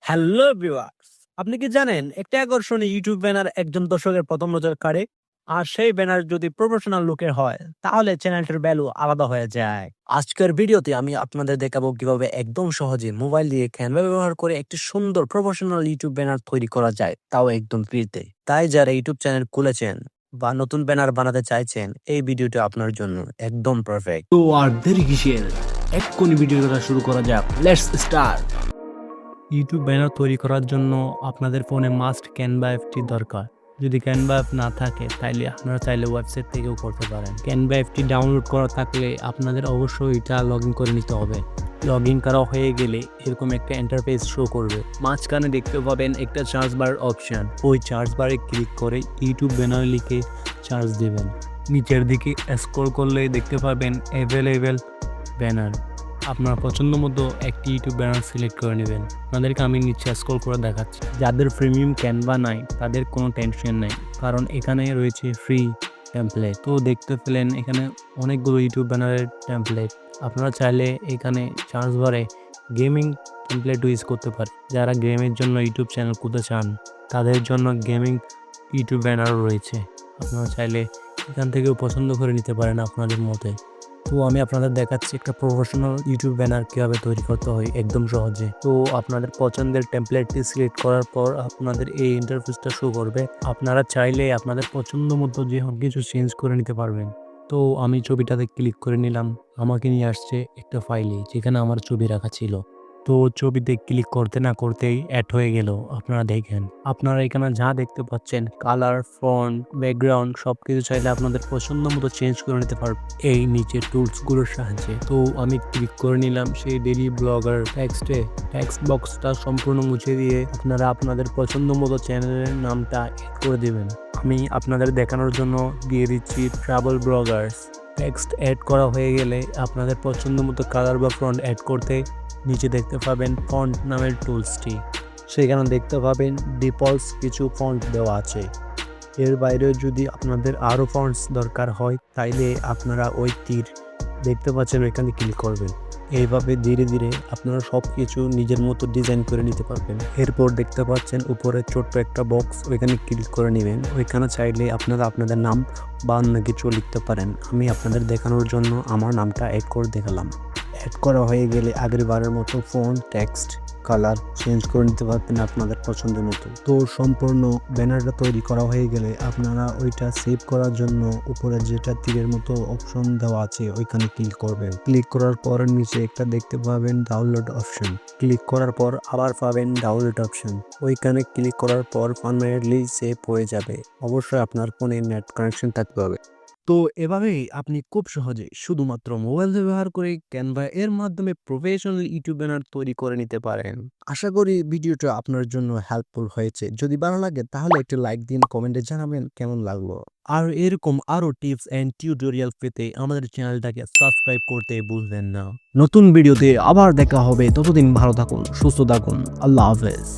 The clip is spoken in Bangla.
হ্যালো ভিউয়ার্স, আপনি কি জানেন একটা আকর্ষণীয় ইউটিউব ব্যানার একজন দর্শকের প্রথম নজর কাড়ে? আর সেই ব্যানার যদি প্রফেশনাল লুকের হয় তাহলে চ্যানেলটার ভ্যালু আলাদা হয়ে যায়। আজকের ভিডিওতে আমি আপনাদের দেখাবো কিভাবে একদম সহজে মোবাইল দিয়ে ক্যানভা ব্যবহার করে একটি সুন্দর প্রফেশনাল ইউটিউব ব্যানার তৈরি করা যায়, তাও একদম ফ্রিতে। তাই যারা ইউটিউব চ্যানেল খুলেছেন বা নতুন ব্যানার বানাতে চাইছেন, এই ভিডিওটা আপনার জন্য একদম পারফেক্ট। তো আর দেরি কিসের? এক্ষুনি ভিডিওটা শুরু করা যাক। Let's start. ইউটিউব ব্যানার তৈরি করার জন্য আপনাদের ফোনে মাস্ট ক্যানভা অ্যাপটি দরকার। যদি ক্যানভা অ্যাপ না থাকে তাইলে আপনারা চাইলে ওয়েবসাইট থেকেও করতে পারেন। ক্যানভা অ্যাপটি ডাউনলোড করা থাকলে আপনাদের অবশ্যই এটা লগ ইন করে নিতে হবে। লগ ইন করা হয়ে গেলে এরকম একটা ইন্টারফেস শো করবে। মাঝখানে দেখতে পাবেন একটা চার্জ বার অপশন। ওই চার্জ বারে ক্লিক করে ইউটিউব ব্যানার লিখে চার্জ দেবেন। নিচের দিকে স্ক্রল করলে দেখতে পাবেন অ্যাভেলেবেল ব্যানার। আপনার পছন্দ মতো একটি ইউটিউব ব্যানার সিলেক্ট করে নেবেন। আপনাদেরকে আমি নিচে স্ক্রল করে দেখাচ্ছি। যাদের প্রিমিয়াম ক্যানভা নাই তাদের কোনো টেনশন নেই, কারণ এখানে রয়েছে ফ্রি টেমপ্লেট। তো দেখতে পেলেন এখানে অনেকগুলো ইউটিউব ব্যানারের টেমপ্লেট। আপনারা চাইলে এখানে চার্জ বারে গেমিং টেমপ্লেট ইউজ করতে পারে। যারা গেমের জন্য ইউটিউব চ্যানেল খুলতে চান তাদের জন্য গেমিং ইউটিউব ব্যানারও রয়েছে। আপনারা চাইলে এখান থেকেও পছন্দ করে নিতে পারেন আপনাদের মতে। তো আমি আপনাদের দেখাচ্ছি একটা প্রফেশনাল ইউটিউব ব্যানার কীভাবে তৈরি করতে হয় একদম সহজে। তো আপনাদের পছন্দের টেমপ্লেটটি সিলেক্ট করার পর আপনাদের এই ইন্টারফেসটা শো করবে। আপনারা চাইলে আপনাদের পছন্দ মতো যে কিছু চেঞ্জ করে নিতে পারবেন। তো আমি ছবিটাতে ক্লিক করে নিলাম। আমাকে নিয়ে আসছে একটা ফাইলে যেখানে আমার ছবি রাখা ছিল। তো ছবিতে ক্লিক করতে না করতেই অ্যাড হয়ে গেল। আপনারা দেখেন, আপনারা এখানে যা দেখতে পাচ্ছেন কালার, ফন্ট, ব্যাকগ্রাউন্ড সবকিছু চাইলে আপনাদের পছন্দ মতো চেঞ্জ করে নিতে পারবেন এই নিচের টুলসগুলোর সাহায্যে। তো আমি ক্লিক করে নিলাম সেই ডেইলি ব্লগার টেক্সট বক্সটা সম্পূর্ণ মুছে দিয়ে আপনারা আপনাদের পছন্দ মতো চ্যানেলের নামটা এড করে দেবেন। আমি আপনাদের দেখানোর জন্য দিয়ে দিচ্ছি ট্রাভেল ব্লগার্স। টেক্সট অ্যাড করা হয়ে গেলে আপনাদের পছন্দ মতো কালার বা ফন্ট অ্যাড করতে নিচে দেখতে পাবেন ফন্ট নামের টুলসটি। সেখানে দেখতে পাবেন ডিফল্টস কিছু ফন্ট দেওয়া আছে। এর বাইরেও যদি আপনাদের আরও ফন্টস দরকার হয় তাইলে আপনারা ওই তীর দেখতে পাচ্ছেন ওইখানে ক্লিক করবেন। এইভাবে ধীরে ধীরে আপনারা সব কিছু নিজের মতো ডিজাইন করে নিতে পারবেন। এরপর দেখতে পাচ্ছেন উপরে ছোট্ট একটা বক্স, ওইখানে ক্লিক করে নেবেন। ওইখানে চাইলে আপনারা আপনাদের নাম বা অন্য কিছু লিখতে পারেন। আমি আপনাদের দেখানোর জন্য আমার নামটা অ্যাড করে দেখালাম। অ্যাড করা হয়ে গেলে আগের বারের মতো ফন্ট, টেক্সট, কালার চেঞ্জ করে নিতে পারবেন আপনাদের পছন্দের মতো। তো সম্পূর্ণ ব্যানারটা তৈরি করা হয়ে গেলে আপনারা ওইটা সেভ করার জন্য উপরে যেটা তীরের মতো অপশন দেওয়া আছে ওইখানে ক্লিক করবেন। ক্লিক করার পর নিচে একটা দেখতে পাবেন ডাউনলোড অপশন। ক্লিক করার পর আবার পাবেন ডাউনলোড অপশন। ওইখানে ক্লিক করার পর পার্মানেন্টলি সেভ হয়ে যাবে। অবশ্যই আপনার ফোনে নেট কানেকশন থাকতে হবে। তো এভাবেই আপনি খুব সহজে শুধুমাত্র মোবাইল ব্যবহার করে ক্যানভা এর মাধ্যমে প্রফেশনাল ইউটিউব ব্যানার তৈরি করে নিতে পারেন। আশা করি ভিডিওটা আপনার জন্য হেল্পফুল হয়েছে। যদি ভালো লাগে তাহলে একটি লাইক দিন, কমেন্টে জানাবেন কেমন লাগলো। আর এরকম আরো টিপস এন্ড টিউটোরিয়াল পেতে আমাদের চ্যানেলটাকে সাবস্ক্রাইব করতে ভুলবেন না। নতুন ভিডিওতে আবার দেখা হবে। ততদিন ভালো থাকুন, সুস্থ থাকুন। আল্লাহ হাফেজ।